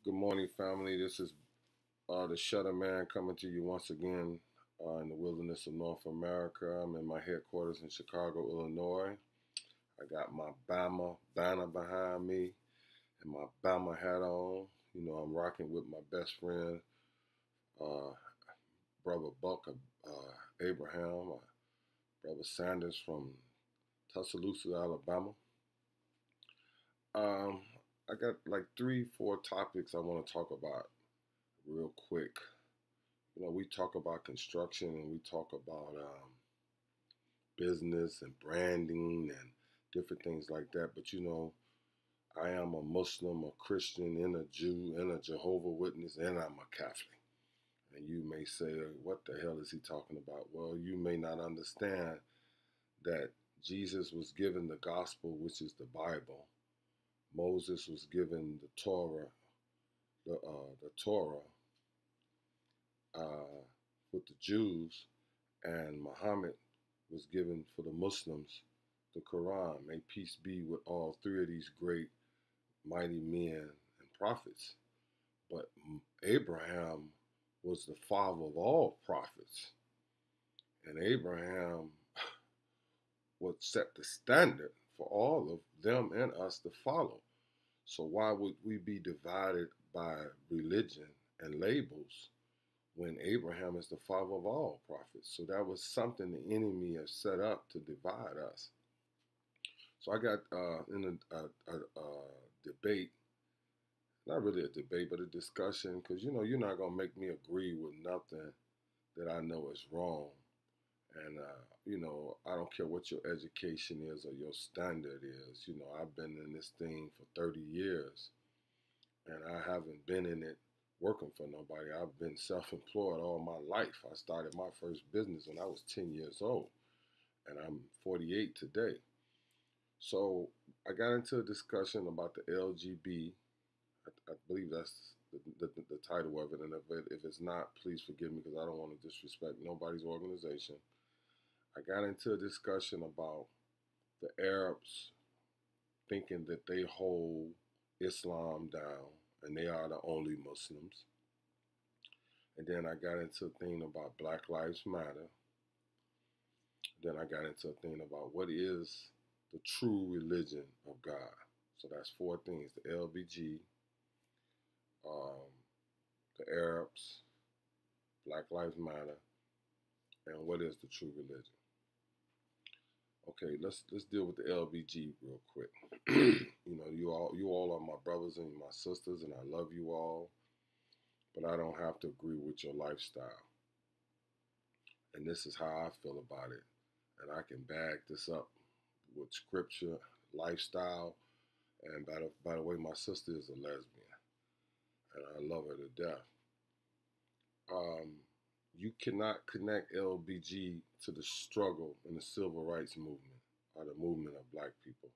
Good morning, family. This is the Shutter Man coming to you once again in the wilderness of North America. I'm in my headquarters in Chicago, Illinois. I got my Bama banner behind me and my Bama hat on. You know, I'm rocking with my best friend, uh, Brother Buck Abraham, Brother Sanders from Tuscaloosa, Alabama. Um, I got like three, four topics I want to talk about real quick. You know, we talk about construction and we talk about business and branding and different things like that. But you know, I am a Muslim, a Christian, and a Jew, and a Jehovah Witness, and I'm a Catholic. And you may say, what the hell is he talking about? Well, you may not understand that Jesus was given the gospel, which is the Bible. Moses was given the Torah, the Torah with the Jews, and Muhammad was given for the Muslims the Quran. May peace be with all three of these great, mighty men and prophets. But Abraham was the father of all prophets. And Abraham would set the standard for all of them and us to follow. So why would we be divided by religion and labels when Abraham is the father of all prophets? So that was something the enemy has set up to divide us. So I got in a debate, not really a debate, but a discussion, because you know you're not gonna make me agree with nothing that I know is wrong, and you know I don't care what your education is or your standard is. You know I've been in this thing for 30 years, and I haven't been in it working for nobody. I've been self-employed all my life. I started my first business when I was 10 years old, and I'm 48 today. So I got into a discussion about the LGB. I believe that's the title of it. And if it's not, please forgive me because I don't want to disrespect nobody's organization. I got into a discussion about the Arabs thinking that they hold Islam down and they are the only Muslims. And then I got into a thing about Black Lives Matter. Then I got into a thing about what is the true religion of God. So that's four things: the LBG, um, the Arabs, Black Lives Matter, and what is the true religion. Okay, let's deal with the LBG real quick. You know, you all are my brothers and my sisters, and I love you all, but I don't have to agree with your lifestyle. And this is how I feel about it. And I can back this up with scripture, lifestyle, and by the way, my sister is a lesbian, and I love her to death. Um, you cannot connect LBG to the struggle in the civil rights movement or the movement of black people.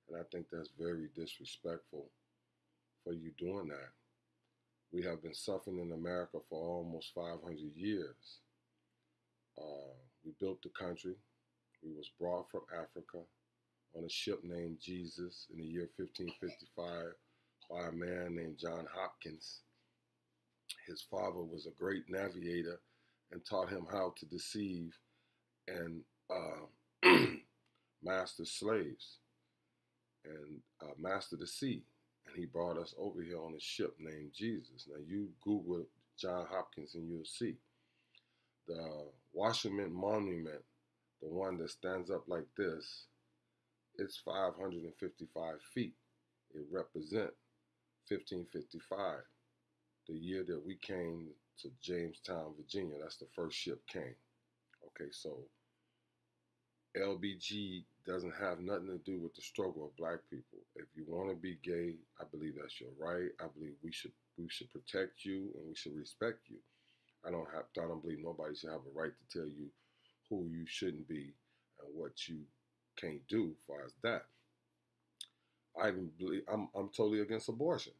And I think that's very disrespectful for you doing that. We have been suffering in America for almost 500 years. We built the country. We was brought from Africa on a ship named Jesus in the year 1555 by a man named John Hopkins. His father was a great navigator and taught him how to deceive and master slaves and master the sea. And he brought us over here on a ship named Jesus. Now you Google John Hopkins and you'll see. The Washington Monument, the one that stands up like this, it's 555 feet. It represents 1555, the year that we came to Jamestown, Virginia. That's the first ship came. Okay, so LBG doesn't have nothing to do with the struggle of black people. If you want to be gay, I believe that's your right. I believe we should protect you and we should respect you. I don't believe nobody should have a right to tell you who you shouldn't be and what you can't do as far as that. I even believe I'm totally against abortion.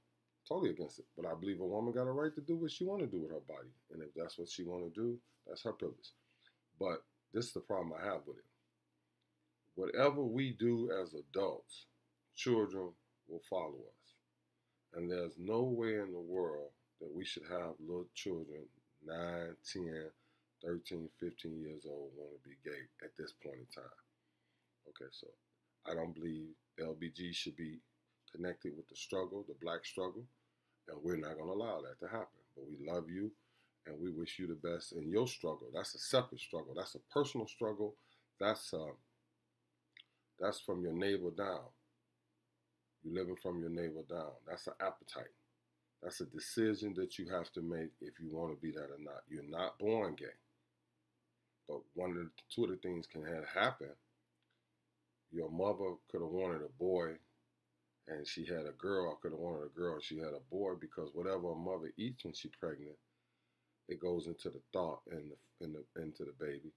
Totally against it. But I believe a woman got a right to do what she want to do with her body. And if that's what she want to do, that's her privilege. But this is the problem I have with it. Whatever we do as adults, children will follow us. And there's no way in the world that we should have little children, 9, 10, 13, 15 years old, want to be gay at this point in time. Okay, so I don't believe LBG should be connected with the struggle, the black struggle, and we're not going to allow that to happen. But we love you, and we wish you the best in your struggle. That's a separate struggle. That's a personal struggle. That's from your navel down. You're living from your navel down. That's an appetite. That's a decision that you have to make if you want to be that or not. You're not born gay. But two of the things can happen. Your mother could have wanted a boy and she had a girl. I could have wanted a girl and she had a boy, because whatever a mother eats when she's pregnant, it goes into the thought and into the baby.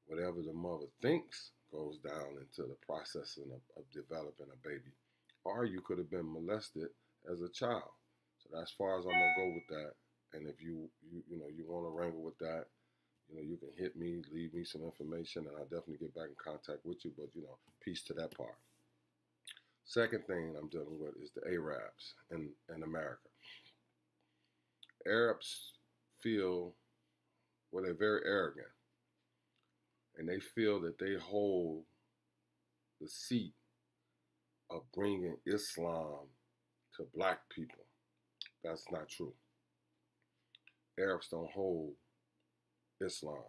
Whatever the mother thinks goes down into the processing of developing a baby. Or you could have been molested as a child. So that's as far as I'm gonna go with that. And if you want to wrangle with that, you can hit me, leave me some information, and I'll definitely get back in contact with you. But peace to that part. Second thing I'm dealing with is the Arabs in America. Arabs feel, well, they're very arrogant, and they feel that they hold the seat of bringing Islam to black people. That's not true. Arabs don't hold Islam,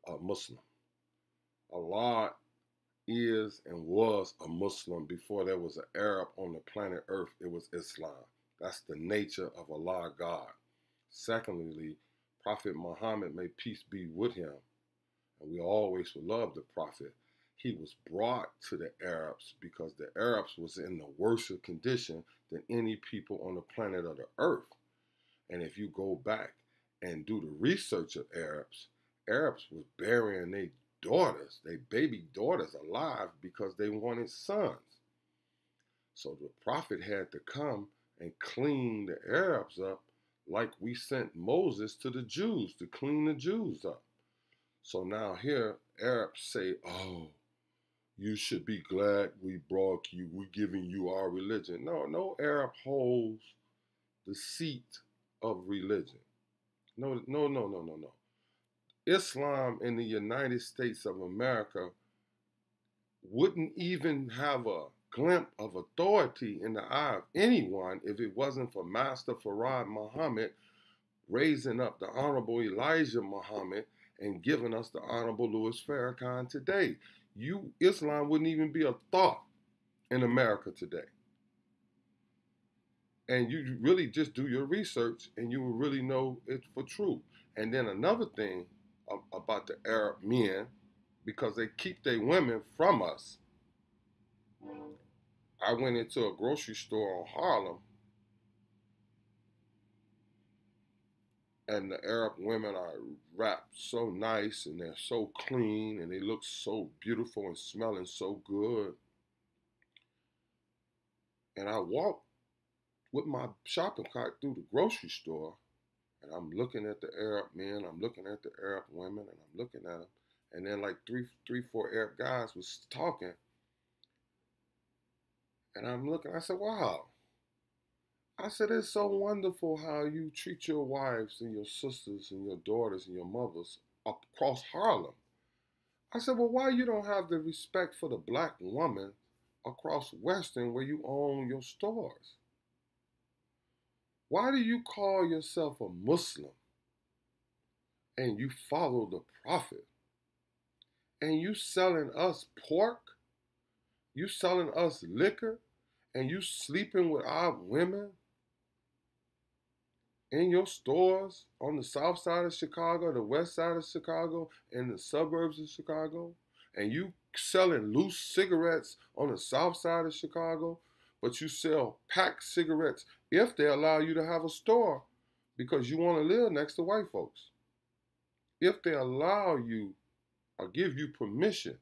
a Muslim. Allah is and was a Muslim before there was an Arab on the planet Earth. It was Islam. That's the nature of Allah, God. Secondly, Prophet Muhammad, may peace be with him, and we always will love the Prophet. He was brought to the Arabs because the Arabs was in the worse condition than any people on the planet of the earth. And if you go back and do the research of Arabs was burying their daughters, their baby daughters alive because they wanted sons. So the Prophet had to come and clean the Arabs up like we sent Moses to the Jews to clean the Jews up. So now here Arabs say, oh, you should be glad we brought you, we're giving you our religion. No Arab holds the seat of religion. No. Islam in the United States of America wouldn't even have a glimpse of authority in the eye of anyone if it wasn't for Master Farad Muhammad raising up the Honorable Elijah Muhammad and giving us the Honorable Louis Farrakhan today. Islam wouldn't even be a thought in America today. And you really just do your research and you will really know it for true. And then another thing about the Arab men, because they keep their women from us. I went into a grocery store on Harlem, and the Arab women are wrapped so nice and they're so clean and they look so beautiful and smelling so good. And I walked with my shopping cart through the grocery store, and I'm looking at the Arab men, I'm looking at the Arab women, and I'm looking at them. And then like three, four Arab guys was talking. And I'm looking, I said, wow. I said, it's so wonderful how you treat your wives and your sisters and your daughters and your mothers across Harlem. I said, well, why you don't have the respect for the black woman across Western where you own your stores? Why do you call yourself a Muslim and you follow the Prophet and you selling us pork, you selling us liquor, and you sleeping with our women in your stores on the south side of Chicago, the west side of Chicago, in the suburbs of Chicago, and you selling loose cigarettes on the south side of Chicago, but you sell packed cigarettes if they allow you to have a store because you want to live next to white folks. If they allow you or give you permission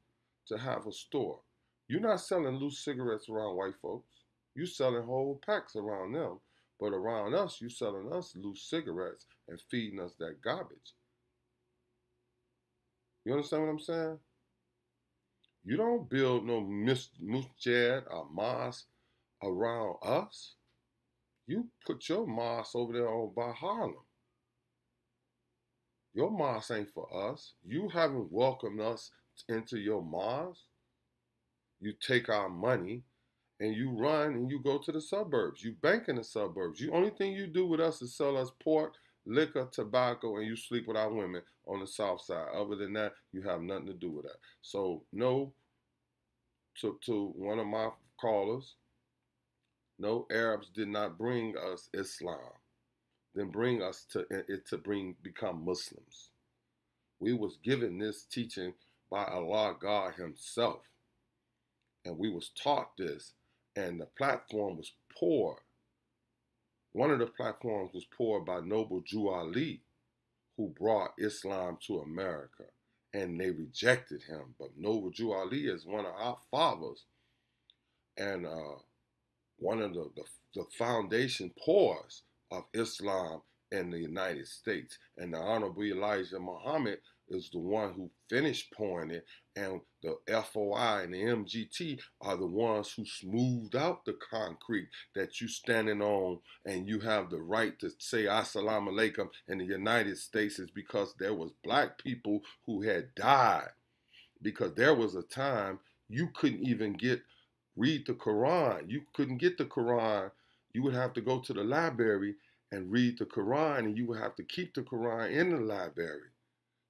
to have a store, you're not selling loose cigarettes around white folks. You're selling whole packs around them. But around us, you selling us loose cigarettes and feeding us that garbage. You understand what I'm saying? You don't build no masjid or mosque around us. You put your mosque over there on by Harlem. Your mosque ain't for us. You haven't welcomed us into your mosque. You take our money and you run and you go to the suburbs. You bank in the suburbs. The only thing you do with us is sell us pork, liquor, tobacco, and you sleep with our women on the south side. Other than that, you have nothing to do with that. So no, to one of my callers, no, Arabs did not bring us Islam. Then bring us to it to become Muslims. We was given this teaching by Allah God Himself, and we was taught this, and the platform was poor. One of the platforms was poured by Noble Jew Ali, who brought Islam to America, and they rejected him. But Noble Jew Ali is one of our fathers, and one of the foundation pillars of Islam in the United States. And the Honorable Elijah Muhammad is the one who finished pouring it, and the FOI and the MGT are the ones who smoothed out the concrete that you standing on, and you have the right to say Assalamu alaikum in the United States is because there was black people who had died, because there was a time you couldn't even read the Quran. You couldn't get the Quran. You would have to go to the library and read the Quran, and you would have to keep the Quran in the library.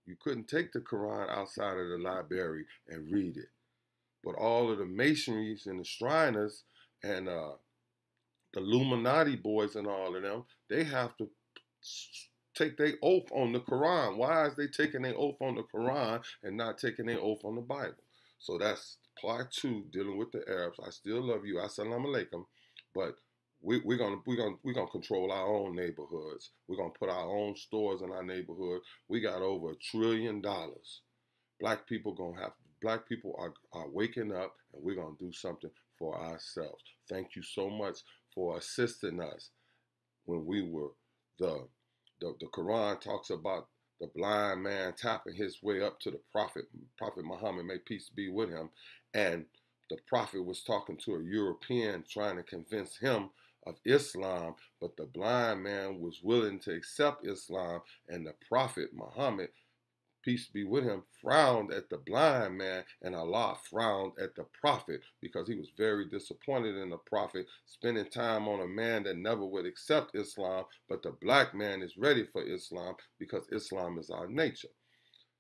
You couldn't take the Quran outside of the library and read it. But all of the masonries and the Shriners and the Illuminati boys and all of them, they have to take their oath on the Quran. Why is they taking their oath on the Quran and not taking their oath on the Bible? So that's part 2, dealing with the Arabs. I still love you. Assalamu alaikum. But we're gonna control our own neighborhoods. We're gonna put our own stores in our neighborhood. We got over $1 trillion. Black people are waking up, and we're gonna do something for ourselves. Thank you so much for assisting us when we were the Quran talks about the blind man tapping his way up to the Prophet Muhammad, may peace be with him, and the Prophet was talking to a European trying to convince him of Islam, but the blind man was willing to accept Islam, and the Prophet Muhammad, peace be with him, frowned at the blind man, and Allah frowned at the prophet because he was very disappointed in the prophet spending time on a man that never would accept Islam, but the black man is ready for Islam because Islam is our nature.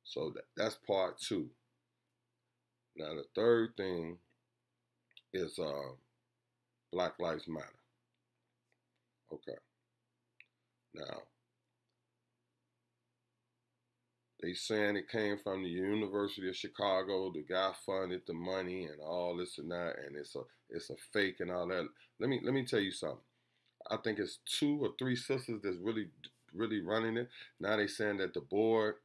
So that's part 2. Now the third thing is Black Lives Matter. Okay. Now, they saying it came from the University of Chicago. The guy funded the money and all this and that, and it's a fake and all that. Let me tell you something. I think it's 2 or 3 sisters that's really running it. Now they saying that the board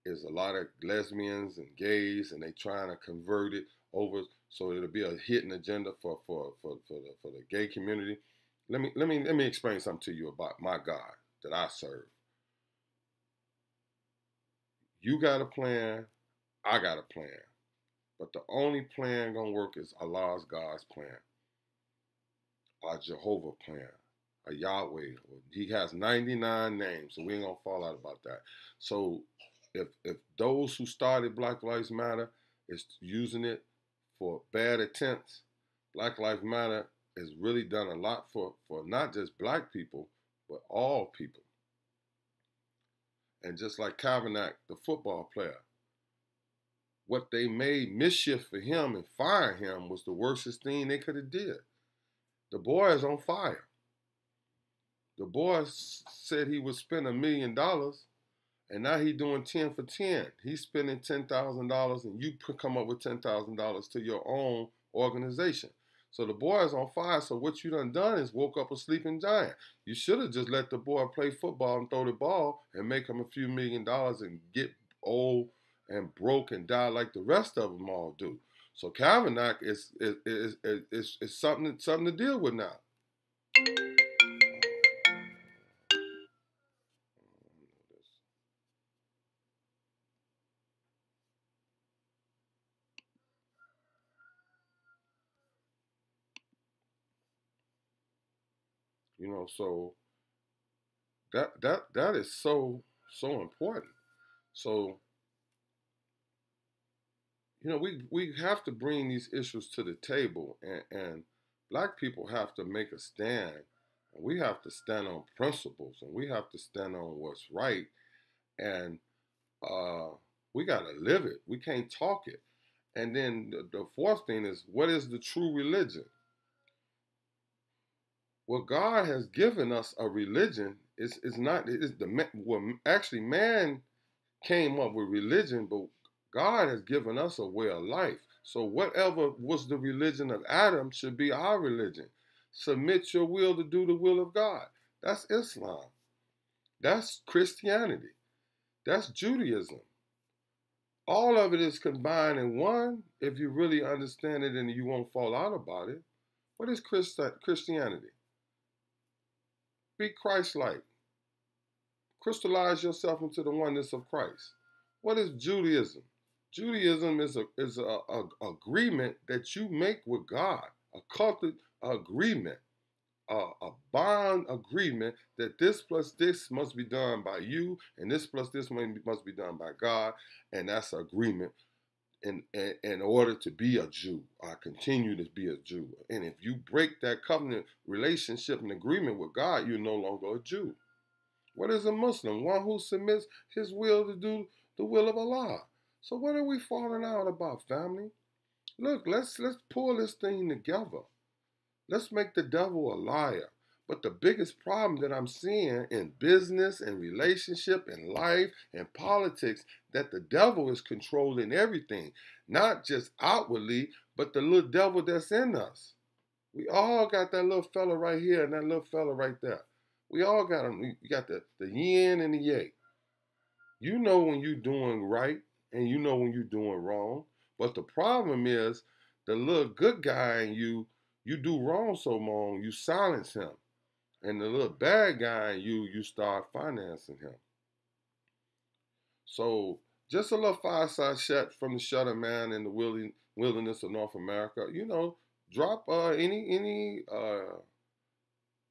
is a lot of lesbians and gays, and they trying to convert it over so it'll be a hidden agenda for the gay community. Let me explain something to you about my God that I serve. You got a plan, I got a plan. But the only plan gonna work is Allah's God's plan, our Jehovah plan, a Yahweh. He has 99 names, so we ain't gonna fall out about that. So if those who started Black Lives Matter is using it for bad intents, Black Lives Matter has really done a lot for not just black people, but all people. And just like Kavanagh, the football player, what they made mischief for him and firing him was the worstest thing they could have did. The boy is on fire. The boy said he would spend $1 million, and now he's doing 10 for 10. He's spending $10,000, and you come up with $10,000 to your own organization. So the boy is on fire. So what you done is woke up a sleeping giant. You should have just let the boy play football and throw the ball and make him a few $1 million and get old and broke and die like the rest of them all do. So Kavanagh is something to deal with now. So that is so important. So we have to bring these issues to the table, and black people have to make a stand, and we have to stand on principles, and we have to stand on what's right, and uh, we got to live it. We can't talk it. And then the fourth thing is, what is the true religion? Well, God has given us a religion. It's not. It's well, actually, man came up with religion, but God has given us a way of life. So whatever was the religion of Adam should be our religion. Submit your will to do the will of God. That's Islam. That's Christianity. That's Judaism. All of it is combined in one if you really understand it and you won't fall out about it. What is Christianity? Be Christ-like. Crystallize yourself into the oneness of Christ. What is Judaism? Judaism is a agreement that you make with God, a cultic agreement, a bond agreement that this plus this must be done by you, and this plus this must be done by God, and that's an agreement in order to be a Jew or continue to be a Jew. And if you break that covenant relationship and agreement with God, you're no longer a Jew. What is a Muslim? One who submits his will to do the will of Allah. So what are we falling out about, family? Look, let's pull this thing together. Let's make the devil a liar. But the biggest problem that I'm seeing in business and relationship and life and politics, that the devil is controlling everything, not just outwardly, but the little devil that's in us. We all got that little fella right here and that little fella right there. We all got them. You got the yin and the yang. You know when you're doing right and you know when you're doing wrong. But the problem is the little good guy in you do wrong so long, you silence him. And the little bad guy in you start financing him. So just a little fireside chat from the Shutter Man in the wilderness of North America. Drop any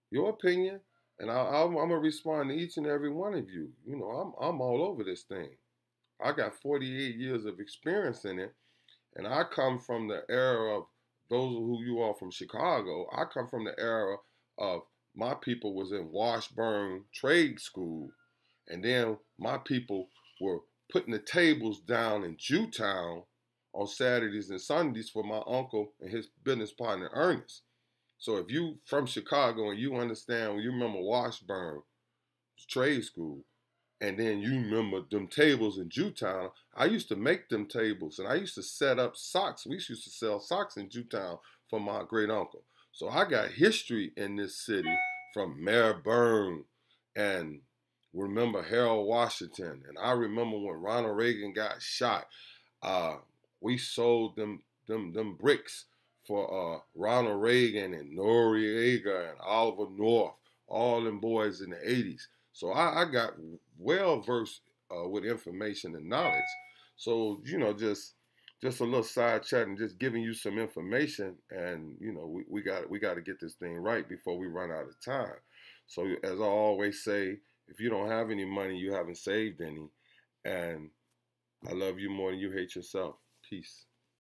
your opinion, and I'm gonna respond to each and every one of you. I'm all over this thing. I got 48 years of experience in it, and I come from the era of those who you are from Chicago. I come from the era of my people was in Washburn Trade School, and then my people were putting the tables down in Jewtown on Saturdays and Sundays for my uncle and his business partner Ernest. So if you from Chicago and you understand, you remember Washburn Trade School, and then you remember them tables in Jewtown, I used to make them tables, and I used to set up socks. We used to sell socks in Jewtown for my great uncle. So I got history in this city from Mayor Byrne, and remember Harold Washington, and I remember when Ronald Reagan got shot. We sold them bricks for Ronald Reagan and Noriega and Oliver North, all them boys in the 80s. So I got well versed with information and knowledge. So just a little side chat and just giving you some information, and we got to get this thing right before we run out of time. So as I always say, if you don't have any money, you haven't saved any, and I love you more than you hate yourself. Peace.